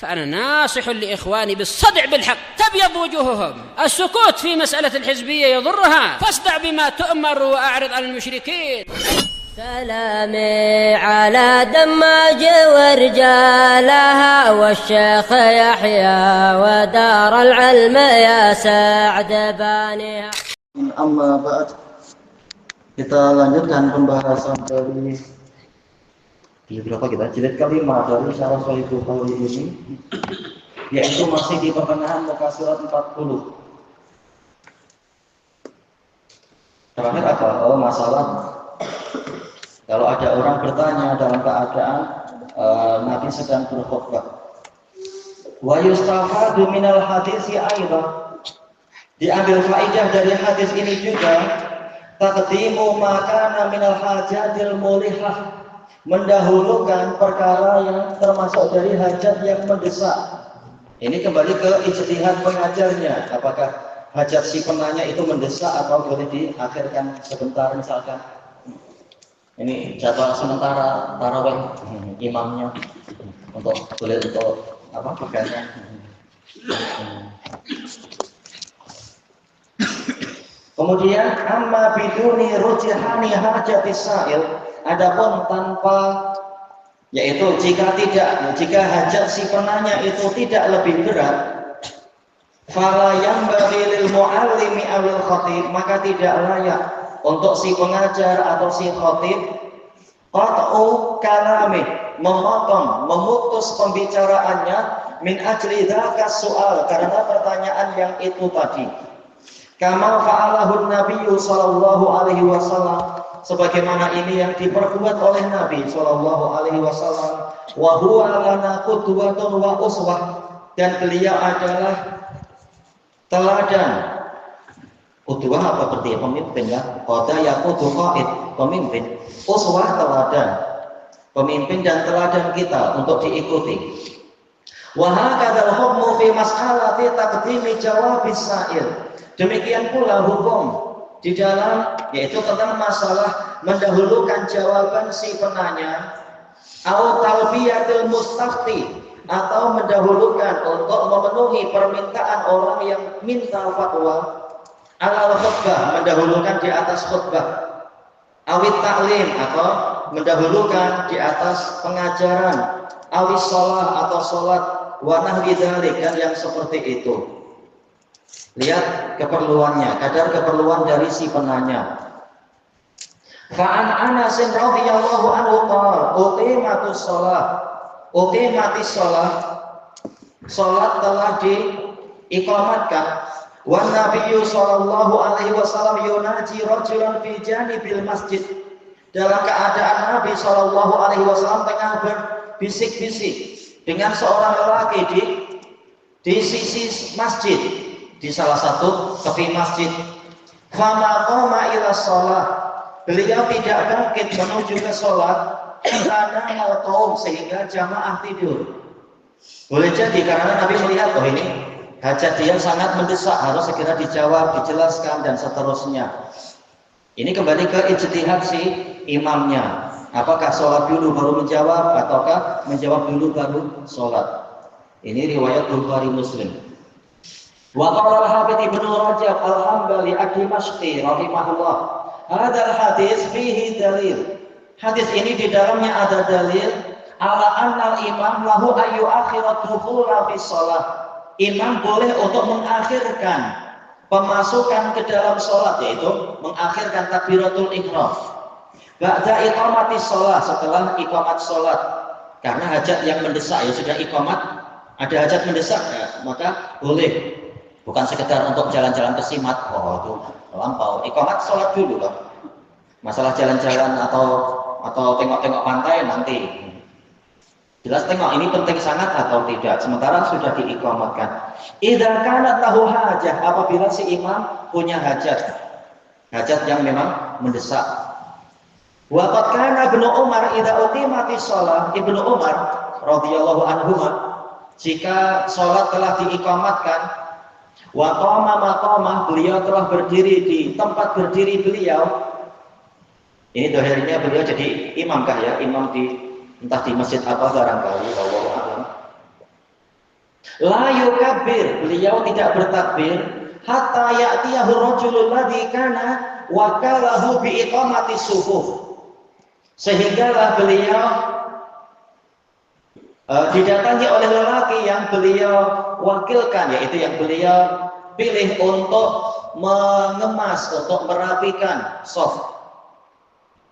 فأنا ناصح لإخواني بالصدع بالحق تبيض وجوههم. السكوت في مسألة الحزبية يضرها، فاصدع بما تؤمر وأعرض عن المشركين. سلامي على دماج ورجالها والشيخ يحيى ودار العلم يا سعد بانيها. Amma ba'd, kita lanjutkan pembahasan dari berapa kita? Jilid kelima dari Syarah Sahih Bukhari ini, yaitu masih di pertengahan muka surat 40. Terakhir apa? Oh, masalah kalau ada orang bertanya dalam keadaan Nabi sedang berkhutbah. Wa yustafadu minal hadisi aidan. Diambil faidah dari hadis ini juga, taqdimu makana minal hajatil mulihah, mendahulukan perkara yang termasuk dari hajat yang mendesak. Ini kembali ke ijtihad pengajarnya, apakah hajat si penanya itu mendesak atau boleh diakhirkan sebentar, misalkan ini jadwal sementara tarawih imamnya untuk boleh untuk apa tugasnya. Kemudian amma biduni rujihani hajatis sa'il, adapun tanpa, yaitu jika hajat si penanya itu tidak lebih berat, fala yanbaghi lil muallimi awil khatib, maka tidak layak untuk si pengajar atau si khatib qat'u kalami, memutus pembicaraannya min ajli dzaka soal, karena pertanyaan yang itu tadi. Kama fa'alahu Nabi sallallahu alaihi wasallam, sebagaimana ini yang diperbuat oleh Nabi sallallahu alaihi wasallam, wa huwa lana qudwatun wa uswah, dan beliau adalah teladan. Qudwah apa berarti pemimpin ya? Qada yaqudu qaid, pemimpin. Uswah teladan. Pemimpin dan teladan kita untuk diikuti. Wa hakadzal hukmu fi mas'alati taqdimi jawabis sa'il. Demikian pula hukum di dalam, yaitu tentang masalah mendahulukan jawaban si penanya, atau talbiyatul mustafti, atau mendahulukan untuk memenuhi permintaan orang yang minta fatwa, alal khutbah, mendahulukan di atas khutbah, awit ta'lim, atau mendahulukan di atas pengajaran, awis sholat atau sholat, wa nahwi dzalik, dan yang seperti itu. Lihat keperluannya, kadar keperluan dari si penanya. Fa'an Anas radhiyallahu anhu qala uqimatus shalah, salat telah diiqamatkan, wan nabiyyu sallallahu alaihi wasallam yunaji rajulan fi janibil masjid, dalam keadaan Nabi sallallahu alaihi wasallam tengah berbisik-bisik dengan seorang lelaki di sisi masjid, di salah satu tepi masjid. Fama qama ila shalah, beliau tidak bangkit menuju ke salat karena al-qaum, sehingga jamaah tidur. Boleh jadi karena Nabi melihat oh ini hajat dia sangat mendesak, harus segera dijawab, dijelaskan dan seterusnya. Ini kembali ke ijtihad si imamnya. Apakah sholat dulu baru menjawab ataukah menjawab dulu baru sholat? Ini riwayat Bukhari Muslim. Wa qala al-Hafidz Ibnu Rajab al-Hambali ad-Dimashqi rahimahullah, hadzal hadis fihi dalil. Hadis ini di dalamnya ada dalil ala annal imam lahu ayu akhirat dukhula fi shalah. Imam boleh untuk mengakhirkan pemasukan ke dalam sholat, yaitu mengakhirkan takbiratul ihram. Ba'da iqamati shalah, setelah iqamat sholat. Karena hajat yang mendesak, ya sudah iqamat, ada hajat mendesak, ya, maka boleh. Bukan sekedar untuk jalan-jalan ke Simat, oh itu lampau. Iqamat sholat dulu kan. Masalah jalan-jalan atau tengok-tengok pantai nanti. Jelas tengok ini penting sangat atau tidak. Sementara sudah diiqamatkan. Idza kanat lahu hajah, apabila si imam punya hajat yang memang mendesak. Wa qad kana Ibnu Umar idza uqimatis shalah, Ibnu Umar radhiyallahu anhu, jika sholat telah diiqamatkan, wa qama maqamah, beliau telah berdiri di tempat berdiri beliau. Ini dohirnya beliau jadi imam kah ya? Imam di entah di masjid apa barangkali, wallahu a'lam. La yukabbir, beliau tidak bertakbir hatta ya'tiyahu rajulul ladzi kana wakalahu bi iqamati sufuf. Sehinggalah beliau didatangi oleh lelaki yang beliau wakilkan, yaitu yang beliau pilih untuk mengemas, untuk merapikan shaf.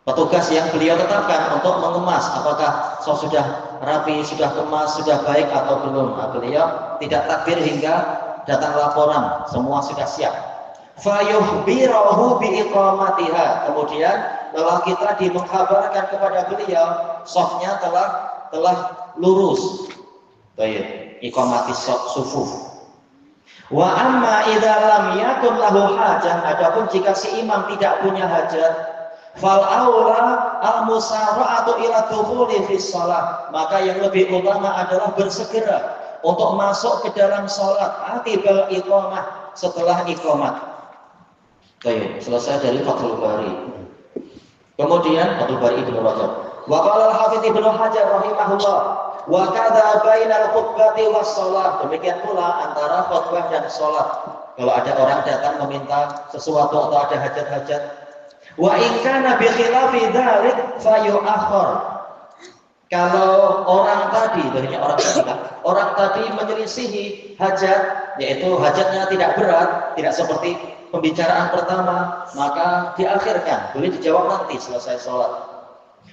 Petugas yang beliau tetapkan untuk mengemas apakah shaf sudah rapi, sudah kemas, sudah baik atau belum. Nah, beliau tidak takbir hingga datang laporan semua sudah siap. Fayuhbirahu bi iqamatiha. Kemudian lelaki tadi mengkabarkan kepada beliau shafnya telah lurus. Baik, iqamati sufuf. Wa amma idza lam yakun lahu hajah, adapun jika si imam tidak punya hajat, fal aula al musara'atu ila dukhuli fi shalah, maka yang lebih utama adalah bersegera untuk masuk ke dalam salat atibal iqamah, setelah iqamat. Baik, selesai dari Fathul Bari. Kemudian Fathul Bari Ibnu Rajab. Wa qala al-Hafidz Ibnu Hajar rahimahullah, wa kadza bainal khutbati was shalah. Demikian pula antara khutbah dan salat. Kalau ada orang datang meminta sesuatu atau ada hajat-hajat, wa in kana bi khilafi dzalik fayu'akhkhar. Kalau orang tadi, orang tadi menyelisihi hajat, yaitu hajatnya tidak berat, tidak seperti pembicaraan pertama, maka diakhirkan, boleh dijawab nanti selesai sholat.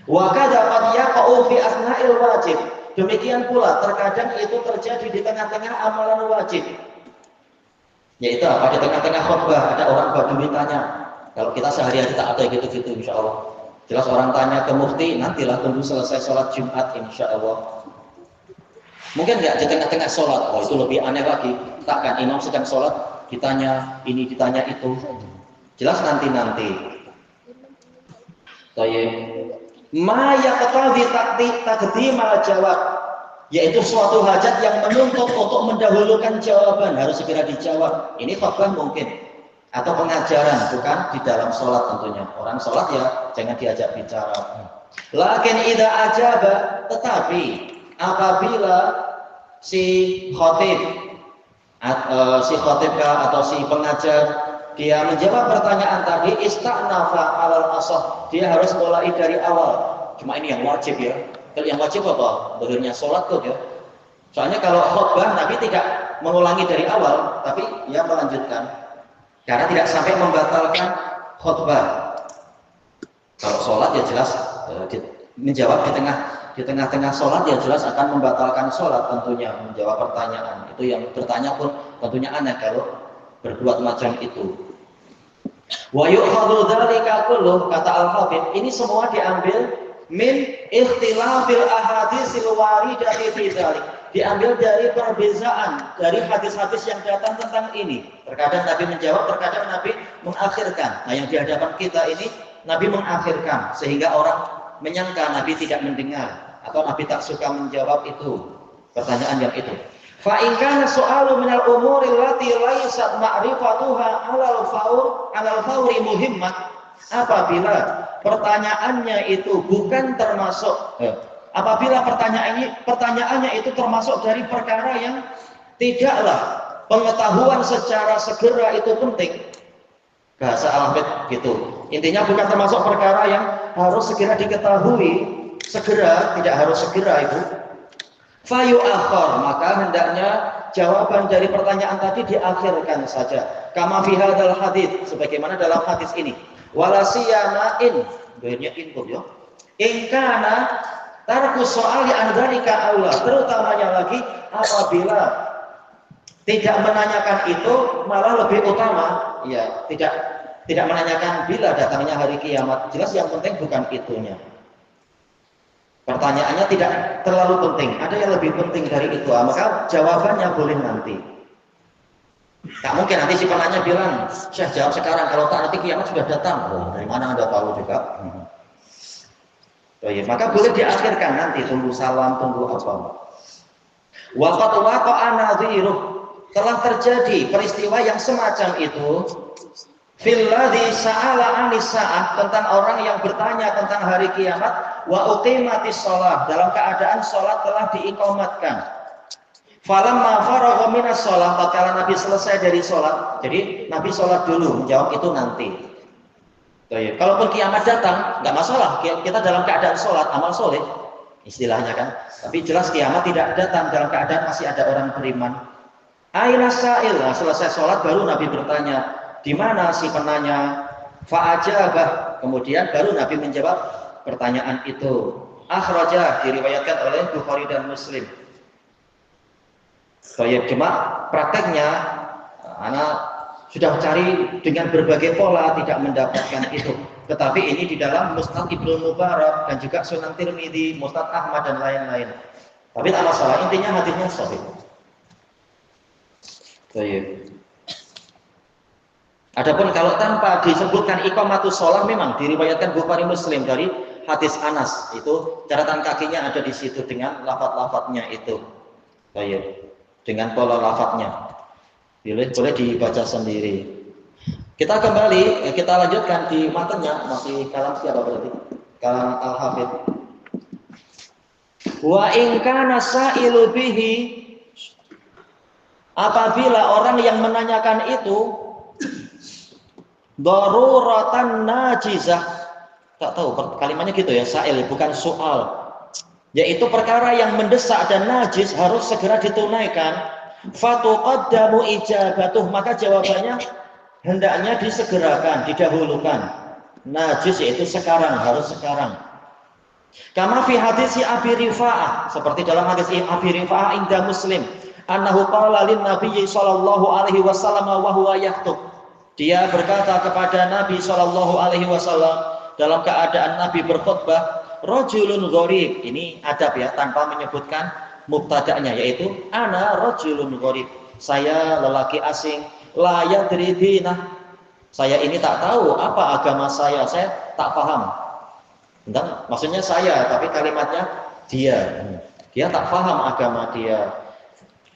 Wa kadza qad yaqa'u fi asna'il wajib. Demikian pula terkadang itu terjadi di tengah-tengah amalan wajib. Yaitu apa? Di tengah-tengah khutbah ada orang badui tanya. Kalau kita sehari-hari tak ada gitu-gitu insyaallah. Jelas orang tanya ke mufti, nantilah tunggu selesai sholat Jumat insyaallah. Mungkin enggak di tengah-tengah sholat, oh itu lebih aneh lagi. Takkan imam sedang sholat, ditanya ini, ditanya itu. Jelas nanti-nanti. Ma yaqtadi taqdimal jawab, yaitu suatu hajat yang menuntut untuk mendahulukan jawaban, harus segera dijawab. Ini khutbah mungkin. Atau pengajaran, bukan di dalam sholat tentunya. Orang sholat ya jangan diajak bicara. Lakin idza ajaba, tetapi apabila si khatibkah atau si pengajar dia menjawab pertanyaan tadi, ista'nafa alal asah, dia harus mulai dari awal. Cuma ini yang wajib ya. Kalau yang wajib apa? Dohirnya sholat tuh ya. Soalnya kalau khutbah Nabi tidak mengulangi dari awal, tapi ia melanjutkan. Karena tidak sampai membatalkan khutbah. Kalau sholat ya jelas menjawab di tengah-tengah sholat ya jelas akan membatalkan sholat tentunya, menjawab pertanyaan. Itu yang bertanya pun tentunya aneh kalau berbuat macam itu. Wa yu'khadhu dzalika kulluh, kata Al-Hafidz, ini semua diambil min ikhtilafil ahaditsil waridati fi dzalik. Diambil dari perbezaan dari hadis-hadis yang datang tentang ini. Terkadang Nabi menjawab, terkadang Nabi mengakhirkan. Nah, yang di hadapan kita ini Nabi mengakhirkan sehingga orang menyangka Nabi tidak mendengar atau Nabi tak suka menjawab itu pertanyaan yang itu. Fa in kana su'alu minal umuri allati laysat ma'rifatuha 'alal fawri muhimmat, apabila pertanyaannya itu bukan termasuk apabila pertanyaannya itu termasuk dari perkara yang tidaklah pengetahuan secara segera itu penting. Bahasa Al-Hafidz gitu. Intinya bukan termasuk perkara yang harus segera diketahui, segera, tidak harus segera itu. Fayu akhor, maka hendaknya jawaban dari pertanyaan tadi diakhirkan saja. Kama fi hadzal hadits, sebagaimana dalam hadis ini. Wala siyama in, doanya input ya. In kana tarku so'ali an dzalika aula, terutamanya lagi apabila tidak menanyakan itu malah lebih utama. Ya, tidak menanyakan bila datangnya hari kiamat. Jelas yang penting bukan itunya. Pertanyaannya tidak terlalu penting. Ada yang lebih penting dari itu. Maka jawabannya boleh nanti. Tak mungkin nanti si penanya bilang, "Syekh jawab sekarang, kalau tak nanti kiamat sudah datang." Oh, dari mana Anda tahu juga? Oh iya, maka boleh diakhirkan nanti, tunggu salam, tunggu apa. Waqat waqa'a nadhiruh, telah terjadi peristiwa yang semacam itu. Fil ladzi sa'ala 'anis sa'ah, tentang orang yang bertanya tentang hari kiamat, wa uqimatis shalah, dalam keadaan salat telah diiqamatkan. Falamma faragha minas shalah, tatkala Nabi selesai dari sholat, jadi Nabi sholat dulu, menjawab itu nanti. Kalaupun kiamat datang, nggak masalah, kita dalam keadaan sholat, amal soleh, istilahnya kan. Tapi jelas kiamat tidak datang dalam keadaan masih ada orang beriman. Aina sa'il, nah, selesai sholat baru Nabi bertanya, di mana si penanya? Fa'ajabah, kemudian baru Nabi menjawab pertanyaan itu. Akhrajah, diriwayatkan oleh Bukhari dan Muslim. Cuma prakteknya anak sudah cari dengan berbagai pola tidak mendapatkan itu. Tetapi ini di dalam Musnad Ibnu Mubarak dan juga Sunan Tirmidzi, Musnad Ahmad dan lain-lain. Tapi tak masalah, intinya hadisnya sahih. Adapun kalau tanpa disebutkan iqamatus shalah, memang diriwayatkan Bukhari Muslim dari hadis Anas, itu catatan kakinya ada di situ dengan lafaz-lafaznya itu. Dengan pola lafadznya boleh dibaca sendiri. Kita kembali, kita lanjutkan di matanya, masih kalam siapa berarti? Kalam Al-Hafidz. Wa in kana sa'ilu bihi, apabila orang yang menanyakan itu daruratan najizah, tak tahu kalimatnya gitu ya, sa'il bukan soal, yaitu perkara yang mendesak dan najis harus segera ditunaikan, fatuqaddamu ijabatuh, maka jawabannya hendaknya disegerakan, didahulukan. Najis yaitu sekarang, harus sekarang. Kama fi hadis Abi Rifa'ah, seperti dalam hadis Abi Rifa'ah inda Muslim, annahu qala lin Nabi sallallahu alaihi wasallam wa huwa yakhthub. Dia berkata kepada Nabi sallallahu alaihi wasallam dalam keadaan Nabi berkhutbah, rajulun gharib, ini adab ya, tanpa menyebutkan mubtada'nya, yaitu ana rajulun gharib, saya lelaki asing, la yadri dinah, saya ini tak tahu apa agama saya tak paham. Entah, maksudnya saya, tapi kalimatnya dia tak paham agama dia.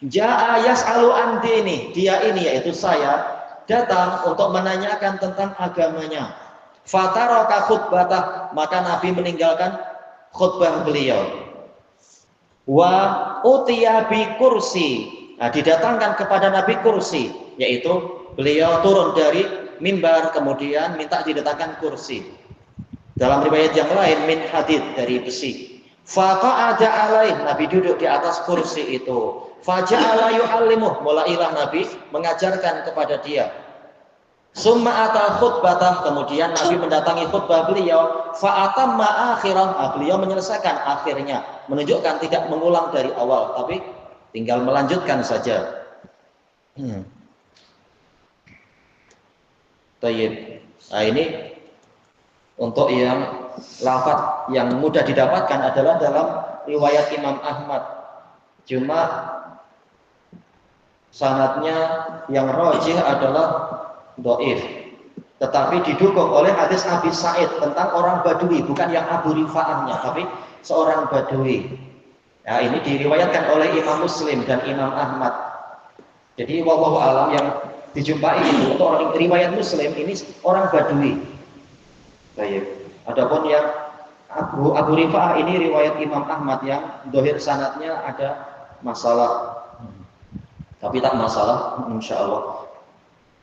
Ja'a yas'alu an dini, dia ini yaitu saya datang untuk menanyakan tentang agamanya. Fataraka khutbatah, maka Nabi meninggalkan khutbah beliau. Wa utiya bi kursi, nah, didatangkan kepada Nabi kursi, yaitu beliau turun dari mimbar kemudian minta didatangkan kursi. Dalam riwayat yang lain min hadid, dari besi. Faqa'ada alaih, Nabi duduk di atas kursi itu. Faja'ala yu'allimuh, mulailah Nabi mengajarkan kepada dia. Summa ata khutbatah, kemudian Nabi mendatangi khutbah beliau, fa'atamma akhirah, beliau menyelesaikan akhirnya, menunjukkan tidak mengulang dari awal, tapi tinggal melanjutkan saja. Tayyib. Nah, ini untuk yang lafaz yang mudah didapatkan adalah dalam riwayat Imam Ahmad. Cuma sanadnya yang rajih adalah dhaif, tetapi didukung oleh hadis Abi Sa'id tentang orang Badui, bukan yang Abu Rifa'ahnya, tapi seorang Badui. Ya, ini diriwayatkan oleh Imam Muslim dan Imam Ahmad. Jadi wallahu alam yang dijumpai itu untuk orang riwayat Muslim ini orang Badui. Baik. Adapun yang Abu Rifa'ah ini riwayat Imam Ahmad yang dhahir sanadnya ada masalah. Tapi tak masalah, insyaallah.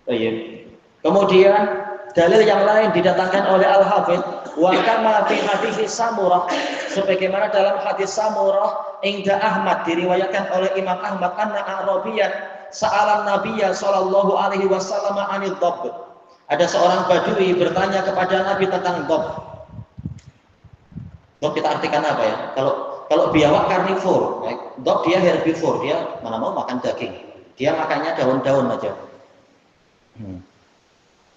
Baik. Kemudian dalil yang lain didatangkan oleh Al-Hafidz, wa kama fi hadis Samurah, sebagaimana dalam hadis Samurah inda Ahmad, diriwayatkan oleh Imam Ahmad, anna Arabiyan sa'alan Nabiyya sallallahu alaihi wasallam 'anil dhabb. Ada seorang Badui bertanya kepada Nabi tentang dhabb. Dhabb kita artikan apa ya? Kalau biawak karnivor, dhabb dia herbivor, dia mana mau makan daging. Dia makannya daun-daun aja.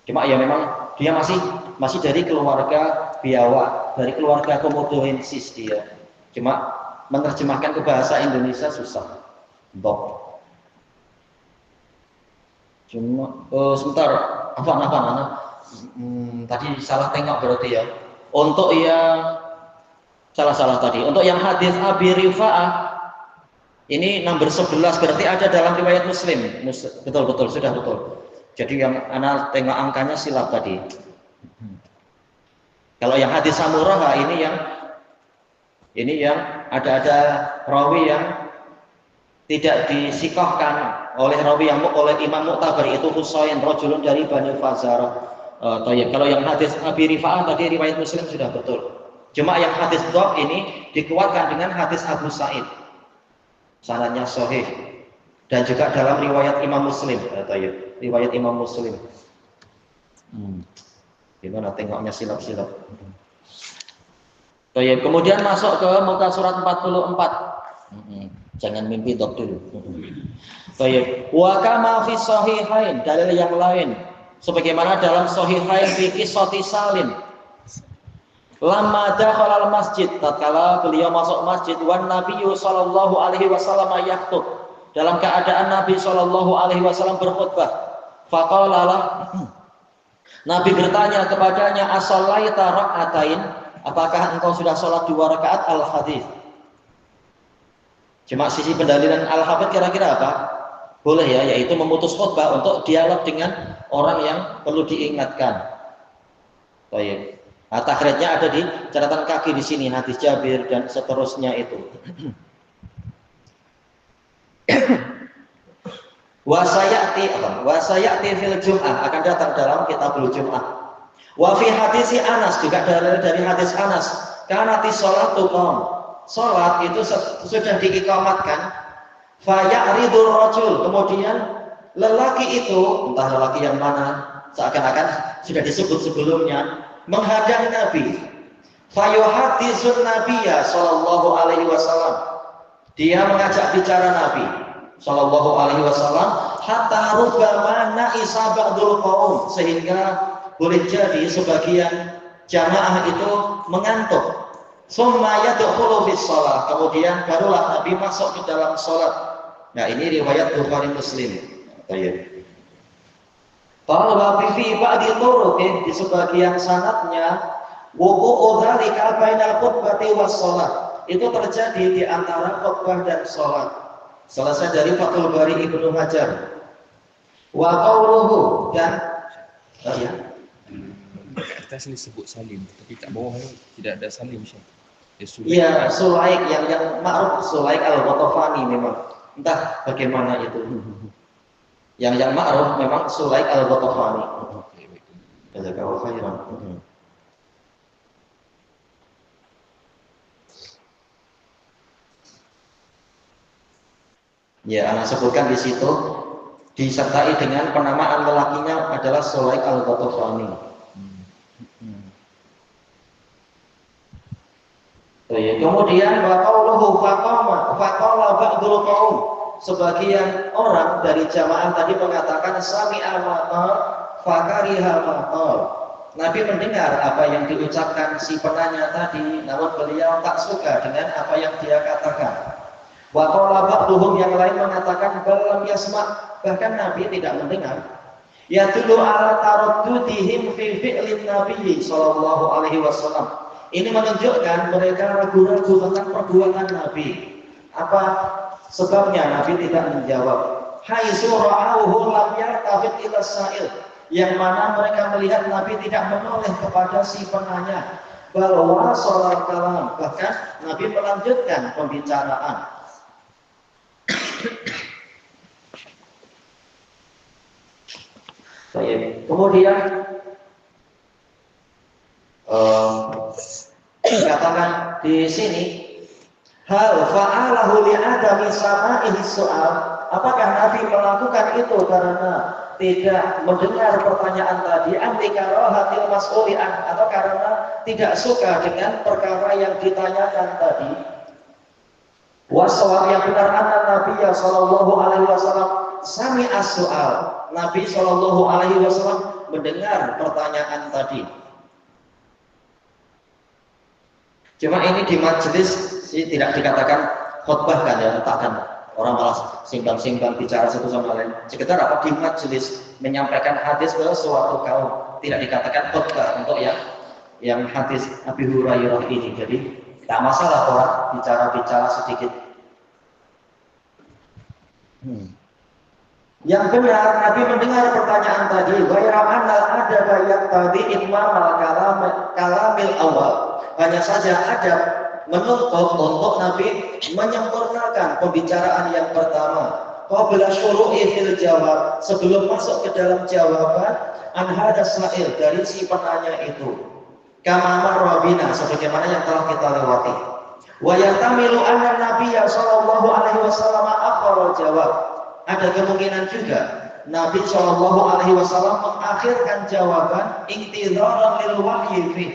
Cuma ya memang dia masih dari keluarga biawak, dari keluarga komodoensis dia. Cuma menerjemahkan ke bahasa Indonesia susah. Dhabb. Cuma sebentar, apa tadi salah tengok berarti ya. Untuk yang salah tadi. Untuk yang hadis Abi Rifa'ah ini nomor 11 berarti ada dalam riwayat Muslim. Betul, sudah betul. Jadi yang anak tengok angkanya silap tadi. Kalau yang hadis Samurah ini yang ada rawi yang tidak disikohkan oleh rawi yang oleh Imam Mu'tabar itu Husain rajulun dari Bani Fazarah. Kalau yang hadis Abi Rifa'ah tadi riwayat Muslim sudah betul. Cuma yang hadis dhab ini dikuatkan dengan hadis Abu Sa'id. Sanadnya sahih. Dan juga dalam riwayat Imam Muslim. Riwayat Imam Muslim. Gimana tengoknya silap-silap. Kemudian masuk ke muka surat 44. Jangan mimpi dhab dulu. Wa kama fi sahihain, dalil yang lain sebagaimana dalam sahihain fi qissati Salim. Lamma dakhala al-masjid, tatkala beliau masuk masjid, wan nabiyyu sallallahu alaihi wasallam yakhutub, dalam keadaan Nabi sallallahu alaihi wasallam berkhutbah. Faqala lah, Nabi bertanya kepadanya, asallaita rak'atain, apakah engkau sudah sholat 2 rakaat? Al-hadis. Cuma sisi pendalilan al-hafidh kira-kira apa? Boleh ya, yaitu memutus khutbah untuk dialog dengan orang yang perlu diingatkan. Baik. Nah, takhrijnya ada di catatan kaki di sini, hadis Jabir dan seterusnya itu. Wasayati fil Jum'ah, akan datang dalam kitabul Jum'ah. Wa fi hadisi Anas, juga dari hadis Anas, kanati sholatu qom. Salat itu sudah diiqamatkan, fa ya'ridul rajul, kemudian lelaki itu, entah lelaki yang mana, seakan-akan sudah disebut sebelumnya, menghadang Nabi. Fa yuhaddisun nabiyya sallallahu alaihi wasallam. Dia mengajak bicara Nabi sallallahu alaihi wasallam, hatta rubbama na'isa ba'dul qaum, sehingga boleh jadi sebagian jamaah itu mengantuk. Summa yadkhulu bis shalah, kemudian barulah Nabi masuk ke dalam salat. Nah, ini riwayat Bukhari Muslim. Baik. Qala fi ba'di turuq, di sebagian sanadnya, wuqu'u dzalika bainal khutbati was shalah. Itu terjadi di antara khutbah dan salat. Selesai dari Fathul Bari Ibnu Hajar. Wa qauluhu, dan atas ini sebut Salim, tapi tak bawah tidak ada Salim. Iya, Sulaik yang ma'ruf, Sulaik al-Ghatafani memang. Entah bagaimana itu. Yang ma'ruf memang Sulaik al-Ghatafani. Jazakallahu khairan. Ya, anak sebutkan di situ disertai dengan penamaan lelakinya adalah Sulaik al-Ghatafani. Kemudian waqauluhu faqala ba'dul qaum, sebagian orang dari jamaah tadi mengatakan sami'a ma qala fakariha ma qala. Nabi mendengar apa yang diucapkan si penanya tadi, namun beliau tak suka dengan apa yang dia katakan. Wa qala ba'duhum, yang lain mengatakan balam yasma', bahkan Nabi tidak mendengar. Yadullu ala taraddudihim fi fi'lin Nabi sallallahu alaihi wasallam. Ini menunjukkan mereka ragu-ragu tentang perbuatan Nabi. Apa sebabnya Nabi tidak menjawab? Haitsu ra'auhu lam yartafid ila sa'il, yang mana mereka melihat Nabi tidak menoleh kepada si penanya. Bal wasala kalam, bahkan Nabi melanjutkan pembicaraan. Kemudian dikatakan di sini, hal fa'alahu li'adami sama'ihi soal, apakah Nabi melakukan itu karena tidak mendengar pertanyaan tadi, antikarohatil mas'uli'an, atau karena tidak suka dengan perkara yang ditanyakan tadi. Wasawab, yang benar, anna Nabiya sallallahu alaihi wasallam sami'a soal, Nabi sallallahu alaihi wasallam mendengar pertanyaan tadi. Cuma ini di majelis sih tidak dikatakan khutbah kan ya, takkan orang malah simpang-simpang bicara satu sama lain. Sekedar apa, di majelis menyampaikan hadis ke suatu kaum, tidak dikatakan khutbah untuk yang hadis Abi Hurairah ini. Jadi tak masalah orang bicara-bicara sedikit. Yang benar, Nabi mendengar pertanyaan tadi. Ghaira annal adaba yaqtadi itmamal kalamil awal. Hanya saja adab menuntut untuk Nabi menyempurnakan pembicaraan yang pertama. Qabla syuru'i fil jawab, sebelum masuk ke dalam jawaban an hadas sa'il, dari si penanya itu. Kama marra bina, sebagaimana yang telah kita lewati. Wa yatamilu anna nabiyya sallallahu alaihi wasallam akhara jawab. Ada kemungkinan juga Nabi sallallahu alaihi wasallam mengakhirkan jawaban intidharan lil wahyi fi,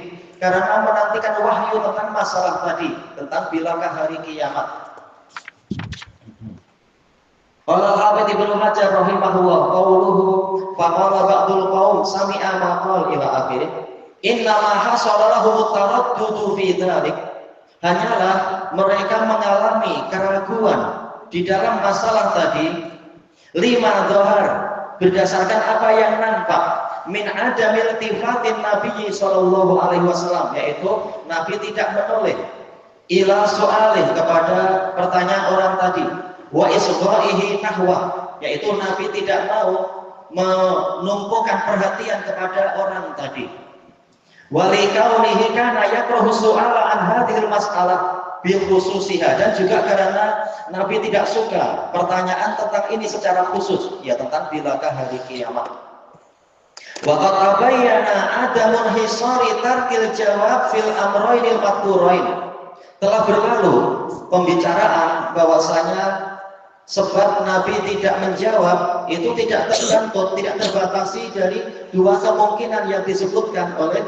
karena menantikan wahyu tentang masalah tadi, tentang bilakah hari kiamat. Qala al-Hafidz Ibnu Hajar rahimahullah qauluhu faqala ba'dul qaum sami'a ma qala ila akhirih inna ma hasala lahum taraddudu fi dzalik, hanyalah mereka mengalami keraguan di dalam masalah tadi lima dhahar, berdasarkan apa yang nampak min adamil tifatin Nabi sallallahu alaihi wasallam, yaitu Nabi tidak menoleh ila soalih, kepada pertanyaan orang tadi, wa isghaihi nahwa, yaitu Nabi tidak mau menumpukan perhatian kepada orang tadi. Wali kaunihi kana yakrahu su'ala an hadhil mas'alah bi khususiha, dan juga karena Nabi tidak suka pertanyaan tentang ini secara khusus, ya tentang bilakah hari kiamat. Wa qad tabayyana adamun hisari tarkil jawab fil amraynil madhkurain, telah berlalu pembicaraan bahwasanya sebab Nabi tidak menjawab itu tidak tergantung, tidak terbatasi dari dua kemungkinan yang disebutkan oleh,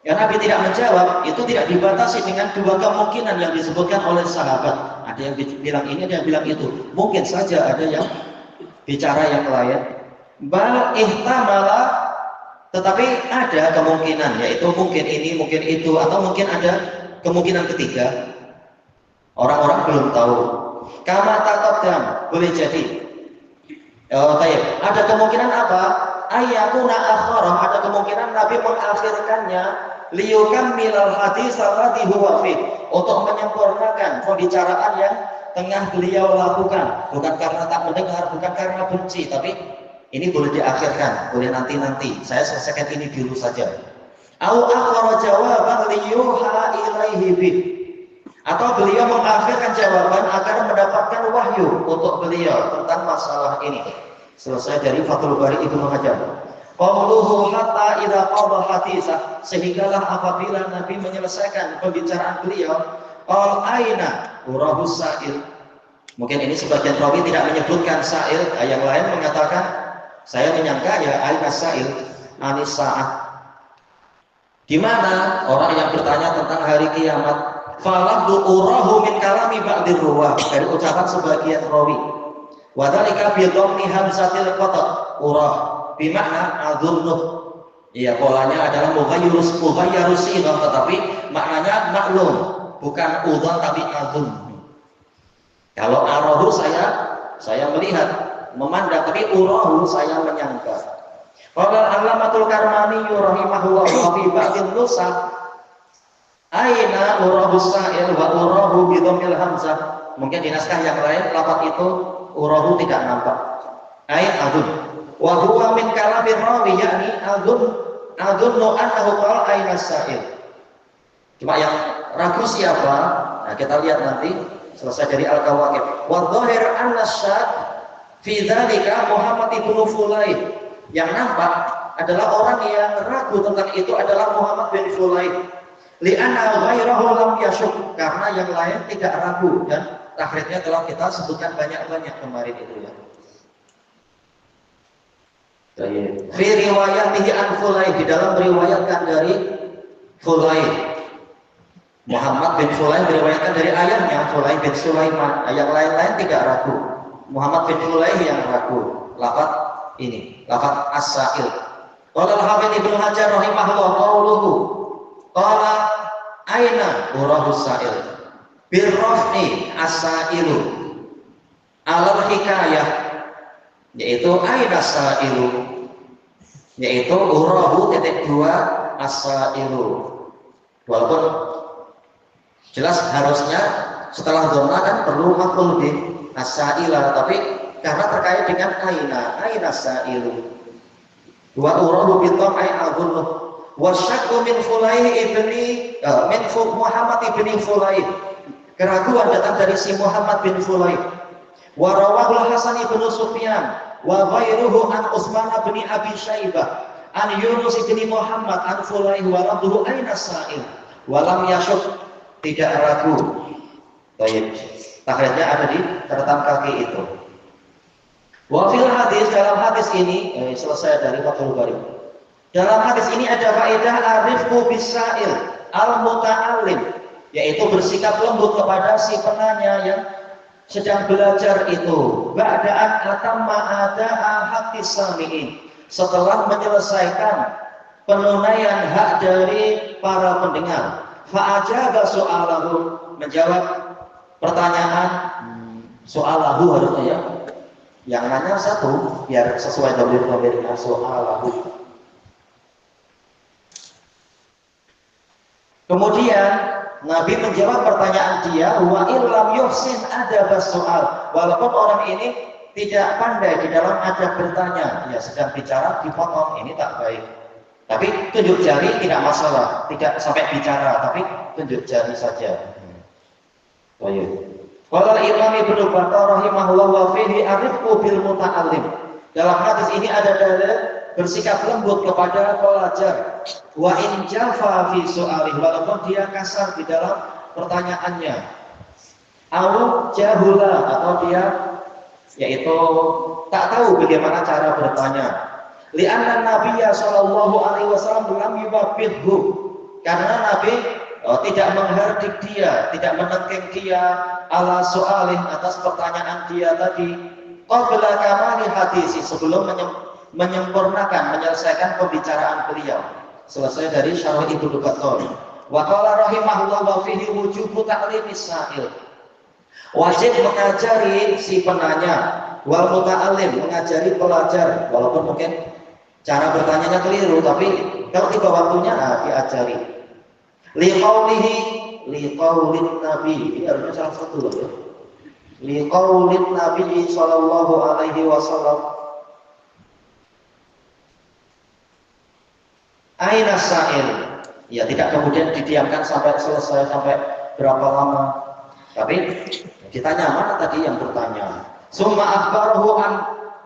ya Nabi tidak menjawab itu tidak dibatasi dengan dua kemungkinan yang disebutkan oleh sahabat. Ada yang bilang ini, ada yang bilang itu. Mungkin saja ada yang bicara yang lain. Bal ihtamala, tetapi ada kemungkinan, yaitu mungkin ini, mungkin itu, atau mungkin ada kemungkinan ketiga. Orang-orang belum tahu. Kama taqaddam, boleh jadi. Ada kemungkinan apa? Ayyakuna akhara, ada kemungkinan Nabi mengakhirkannya liyukammilal hadis alladhi huwa fi, untuk menyempurnakan pembicaraan yang tengah beliau lakukan, bukan karena tak mendengar, bukan karena benci, tapi ini boleh diakhirkan, boleh nanti-nanti. Saya selesaikan ini dulu saja. Au akhara jawaban liyuha ilaihi bih, atau beliau mengakhirkan jawaban agar mendapatkan wahyu untuk beliau tentang masalah ini. Selesai dari Fathul Bari Ibnu Hajar. Qauluhu hatta idza qada hadisah, sehinggalah apabila Nabi menyelesaikan pembicaraan beliau, qal aina urahus sa'il. Mungkin ini sebagian rawi tidak menyebutkan sa'il, yang lain mengatakan, saya menyangka ya aina sa'il anis sa'ah. Di mana orang yang bertanya tentang hari kiamat? Falabdu urahu min kalami ba'dir ruwah, dari ucapan sebagian rawi. Wa dzalika bi dhammi hamzatil qata, urah bimakna adzunnu. Iya, polanya adalah mughayyirus sighah, tetapi maknanya maklum, bukan udzon tapi adzun. Kalau arahu saya melihat, memandang, tapi urahu saya menyangka. Qala al-Allamatul Karmani rahimahullah fi ba'dil nusakh aina urahu sa'il wa urahu bi dhammil hamzah. Mungkin di naskah yang lain lafaz itu urahu tidak nampak. Ai adun. Wa huwa min kalamir rawi, yakni adunnu annahu qala aina sa'il. Cuma yang ragu siapa? Nah, kita lihat nanti selesai dari Al-Kawakib. Wa dhahir anna syad fi dzalika Muhammad ibnu Fulayh. Yang nampak adalah orang yang ragu tentang itu adalah Muhammad bin Fulayh. Li'anna ghairahu lam yasyuk, karena yang lain tidak ragu, dan takhrijnya telah kita sebutkan banyak-banyak kemarin itu ya. Fi riwayatihi an Fulayh, di dalam meriwayatkan dari Fulayh. Muhammad bin Fulayh meriwayatkan dari ayahnya Fulayh bin Sulaiman. Yang lain-lain tidak ragu. Muhammad bin Fulayh yang ragu. Lafaz ini, lafaz as-sa'il. Qala al-Hafidz Ibnu Hajar rahimahullah qauluhu qala aina urahus sa'il bil raf'i as-sa'ilu alal hikayah, yaitu aina sa'ilu, yaitu urahu titik dua as-sa'ilu. Walaupun jelas harusnya setelah dhamma kan perlu maf'ul bih as-sa'ila, tapi karena terkait dengan aina sa'ilu. Wa urahu bi dhamma a'dhunnu Wasyakku min Muhammad ibni Fulayh. Keraguan datang dari si Muhammad bin Fulayh. Wa rawahul Hasan ibn Sufyan wa ghairuhu an Utsman bin Abi Syaibah an Yunus bin Muhammad an Fulayh wa rabbuhu aina sa'il wa lam yashuk, tidak ragu. Baik, takrifnya ada di catatan kaki itu. Wa fil hadis, dalam hadis ini selesai dari Fathul Bari. Dalam hadis ini ada faedah arifku bisail al-muta'allim, yaitu bersikap lembut kepada si penanya yang sedang belajar itu. Ba'da'an atamma ada'a haqqis sami'in, setelah menyelesaikan penunaian hak dari para pendengar. Fa'ajaba so'alahu, menjawab pertanyaan so'alahu harusnya ya. Yang nanya satu biar sesuai dengan so'alahu. Kemudian Nabi menjawab pertanyaan dia, wa illam yuhsin adabas soal, walaupun orang ini tidak pandai di dalam adab bertanya, ya sedang bicara dipotong, ini tak baik. Tapi tunjuk jari tidak masalah, tidak sampai bicara, tapi tunjuk jari saja. Baik. Qala Imam Ibnu Battah rahimahullah wa fihi arifqu bil muta'allim. Dalam hadis ini ada dalil bersikap lembut kepada pelajar. Wa in jafa fi su'alih, walaupun dia kasar di dalam pertanyaannya. Au jahula, atau dia yaitu tak tahu bagaimana cara bertanya. Li'anna Nabiyya sallallahu alaihi wasallam lam yubabbihhu, karena Nabi tidak menghardik dia, tidak menengking dia ala su'alih, atas pertanyaan dia tadi. Qabla kamali hadisi, sebelum menyempurnakan, menyelesaikan pembicaraan beliau. Selesai dari Syarah Ibnu Battah. Wa qala rahimahullah wa fihi wujubu ta'limis sa'il, wajib mengajari si penanya, wal muta'allim, mengajari pelajar, walaupun mungkin cara bertanyanya keliru, tapi kalau tiba waktunya diajari. Liqaulin Nabi, ini harusnya salah satu loh ya. Liqaulin Nabi sallallahu alaihi wasallam, aina sa'il, ya tidak kemudian didiamkan sampai selesai, sampai berapa lama, tapi ditanya mana tadi yang bertanya. Summa akhbarahu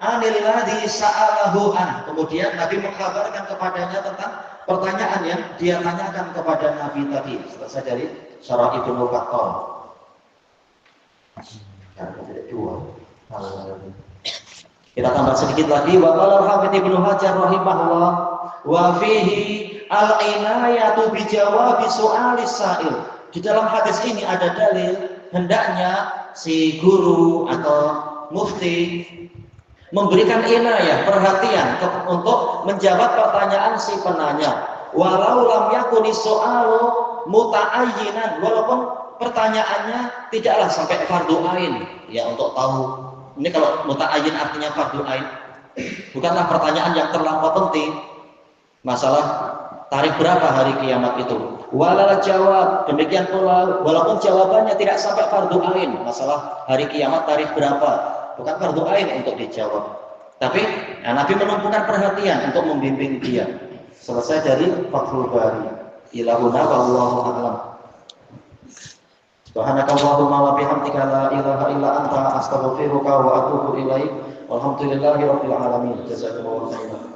anil ladzi sa'alahu an, kemudian Nabi mengkabarkan kepadanya tentang pertanyaan yang dia tanyakan kepada Nabi tadi. Selesai dari Syarah Ibnu Battah. Kita tambah sedikit lagi. Wa qala al-Hafidz Ibnu Hajar rahimahullah wa fihi al-inayatu bi jawabi su'alis sa'il. Di dalam hadis ini ada dalil hendaknya si guru atau mufti memberikan inayah, perhatian untuk menjawab pertanyaan si penanya. Walau lam yakuni so'alu muta'ayyinan, walaupun pertanyaannya tidaklah sampai fardu ain, ya untuk tahu. Ini kalau muta'ayyin artinya fardu ain, bukanlah pertanyaan yang terlampau penting. Masalah tarikh berapa hari kiamat itu. Walal jawab, demikian pula walaupun jawabannya tidak sampai fardu ain, masalah hari kiamat tarikh berapa, bukan fardu ain untuk dijawab. Tapi Nabi menumpukan perhatian untuk membimbing dia. Selesai dari Fathul Bari. Ilahuna wallahu a'lam. Subhanakallahumma wa bihamdika la ilaha illa anta astaghfiruka wa atubu ilaik. Walhamdulillahirabbil alamin. Jazakumullahu khairan.